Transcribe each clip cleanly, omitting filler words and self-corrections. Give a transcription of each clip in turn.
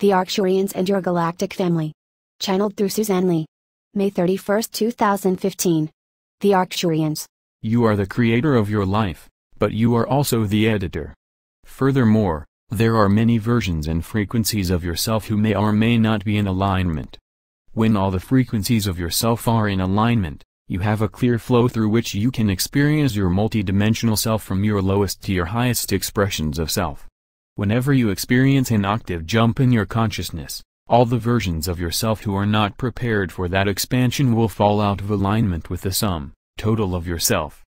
The Arcturians and Your Galactic Family. Channeled through Suzanne Lee. May 31, 2015. The Arcturians. You are the creator of your life, but you are also the editor. Furthermore, there are many versions and frequencies of yourself who may or may not be in alignment. When all the frequencies of yourself are in alignment, you have a clear flow through which you can experience your multidimensional self from your lowest to your highest expressions of self. Whenever you experience an octave jump in your consciousness, all the versions of yourself who are not prepared for that expansion will fall out of alignment with the sum total of yourself.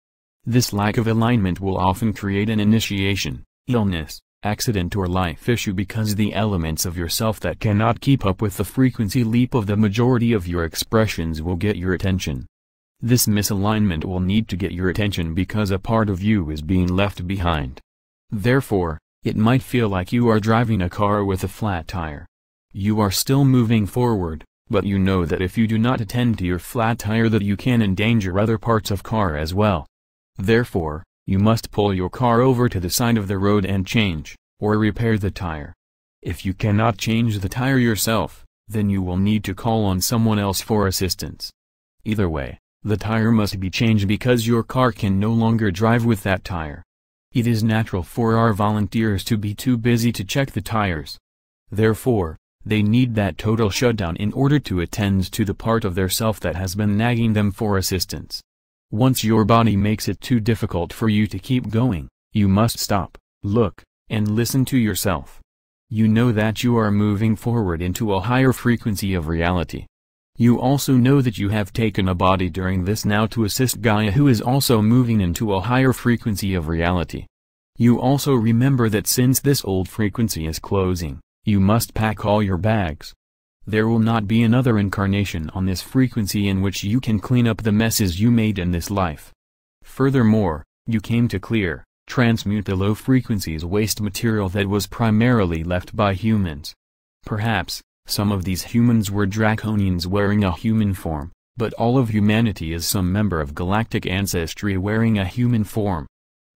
This lack of alignment will often create an initiation, illness, accident or life issue because the elements of yourself that cannot keep up with the frequency leap of the majority of your expressions will get your attention. This misalignment will need to get your attention because a part of you is being left behind. Therefore, it might feel like you are driving a car with a flat tire. You are still moving forward, but you know that if you do not attend to your flat tire that you can endanger other parts of car as well. Therefore, you must pull your car over to the side of the road and change, or repair the tire. If you cannot change the tire yourself, then you will need to call on someone else for assistance. Either way, the tire must be changed because your car can no longer drive with that tire. It is natural for our volunteers to be too busy to check the tires. Therefore, they need that total shutdown in order to attend to the part of their self that has been nagging them for assistance. Once your body makes it too difficult for you to keep going, you must stop, look, and listen to yourself. You know that you are moving forward into a higher frequency of reality. You also know that you have taken a body during this now to assist Gaia who is also moving into a higher frequency of reality. You also remember that since this old frequency is closing, you must pack all your bags. There will not be another incarnation on this frequency in which you can clean up the messes you made in this life. Furthermore, you came to clear, transmute the low frequencies waste material that was primarily left by humans. Perhaps, some of these humans were draconians wearing a human form, but all of humanity is some member of galactic ancestry wearing a human form.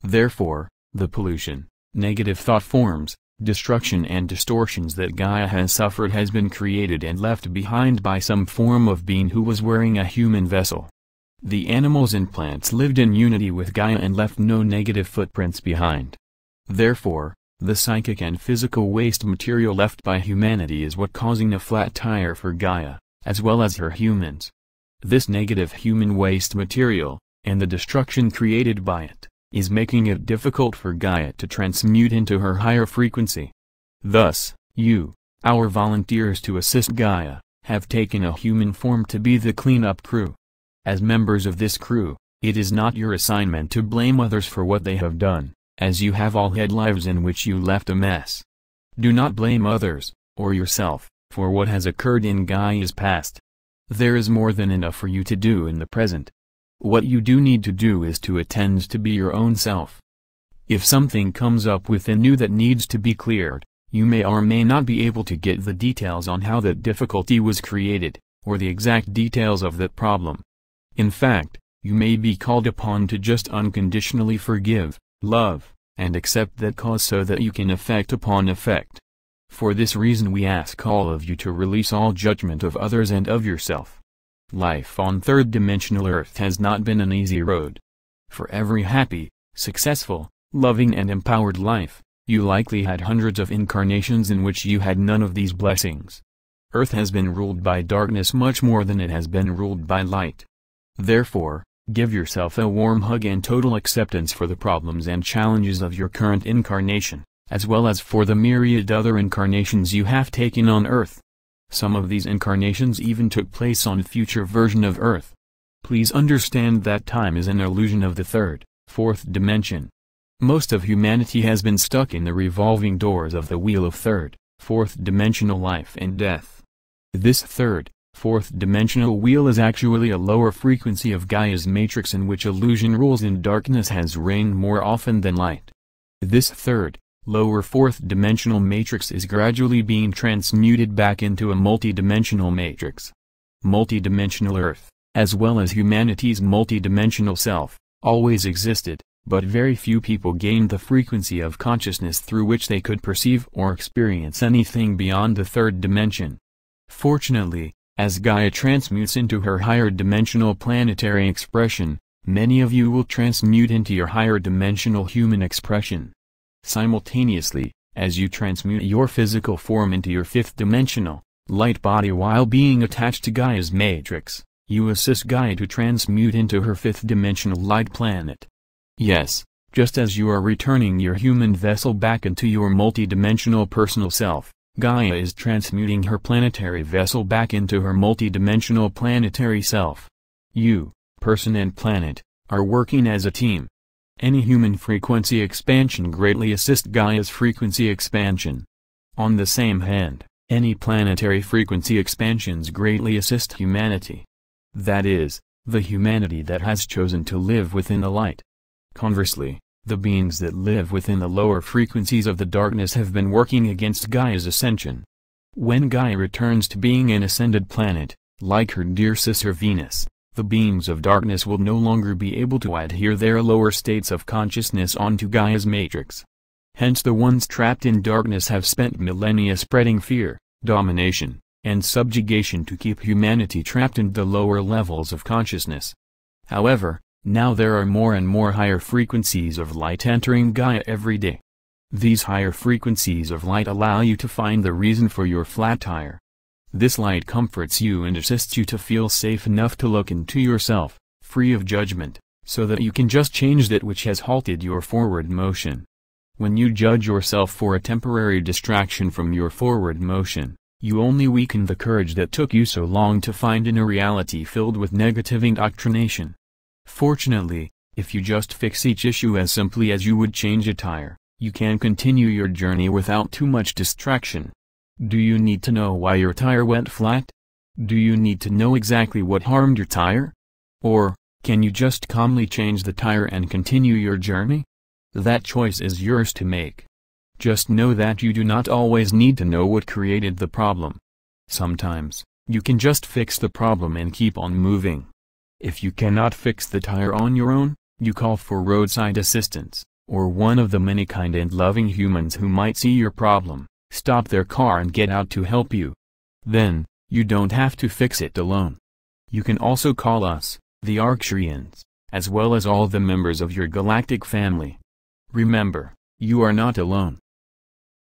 Therefore, the pollution, negative thought forms, destruction and distortions that Gaia has suffered has been created and left behind by some form of being who was wearing a human vessel. The animals and plants lived in unity with Gaia and left no negative footprints behind. Therefore, the psychic and physical waste material left by humanity is what causing a flat tire for Gaia, as well as her humans. This negative human waste material, and the destruction created by it, is making it difficult for Gaia to transmute into her higher frequency. Thus, you, our volunteers to assist Gaia, have taken a human form to be the cleanup crew. As members of this crew, it is not your assignment to blame others for what they have done, as you have all had lives in which you left a mess. Do not blame others, or yourself, for what has occurred in Gaia's past. There is more than enough for you to do in the present. What you do need to do is to attend to be your own self. If something comes up within you that needs to be cleared, you may or may not be able to get the details on how that difficulty was created, or the exact details of that problem. In fact, you may be called upon to just unconditionally forgive, love, and accept that cause so that you can effect upon effect. For this reason we ask all of you to release all judgment of others and of yourself. Life on third-dimensional Earth has not been an easy road. For every happy, successful, loving and empowered life, you likely had hundreds of incarnations in which you had none of these blessings. Earth has been ruled by darkness much more than it has been ruled by light. Therefore, give yourself a warm hug and total acceptance for the problems and challenges of your current incarnation, as well as for the myriad other incarnations you have taken on Earth. Some of these incarnations even took place on future version of Earth. Please understand that time is an illusion of the third, fourth dimension. Most of humanity has been stuck in the revolving doors of the wheel of third, fourth dimensional life and death. This third, fourth dimensional wheel is actually a lower frequency of Gaia's matrix in which illusion rules and darkness has reigned more often than light. This third, lower fourth dimensional matrix is gradually being transmuted back into a multi-dimensional matrix. Multi-dimensional Earth, as well as humanity's multi-dimensional self, always existed, but very few people gained the frequency of consciousness through which they could perceive or experience anything beyond the third dimension. Fortunately, as Gaia transmutes into her higher dimensional planetary expression, many of you will transmute into your higher dimensional human expression. Simultaneously, as you transmute your physical form into your fifth dimensional light body while being attached to Gaia's matrix, you assist Gaia to transmute into her fifth dimensional light planet. Yes, just as you are returning your human vessel back into your multi-dimensional personal self, Gaia is transmuting her planetary vessel back into her multi-dimensional planetary self. You, person and planet, are working as a team. Any human frequency expansion greatly assists Gaia's frequency expansion. On the same hand, any planetary frequency expansions greatly assist humanity. That is, the humanity that has chosen to live within the light. Conversely, the beings that live within the lower frequencies of the darkness have been working against Gaia's ascension. When Gaia returns to being an ascended planet, like her dear sister Venus, the beings of darkness will no longer be able to adhere their lower states of consciousness onto Gaia's matrix. Hence the ones trapped in darkness have spent millennia spreading fear, domination, and subjugation to keep humanity trapped in the lower levels of consciousness. However, now there are more and more higher frequencies of light entering Gaia every day. These higher frequencies of light allow you to find the reason for your flat tire. This light comforts you and assists you to feel safe enough to look into yourself, free of judgment, so that you can just change that which has halted your forward motion. When you judge yourself for a temporary distraction from your forward motion, you only weaken the courage that took you so long to find in a reality filled with negative indoctrination. Fortunately, if you just fix each issue as simply as you would change a tire, you can continue your journey without too much distraction. Do you need to know why your tire went flat? Do you need to know exactly what harmed your tire? Or, can you just calmly change the tire and continue your journey? That choice is yours to make. Just know that you do not always need to know what created the problem. Sometimes, you can just fix the problem and keep on moving. If you cannot fix the tire on your own, you call for roadside assistance, or one of the many kind and loving humans who might see your problem, stop their car and get out to help you. Then, you don't have to fix it alone. You can also call us, the Arcturians, as well as all the members of your galactic family. Remember, you are not alone.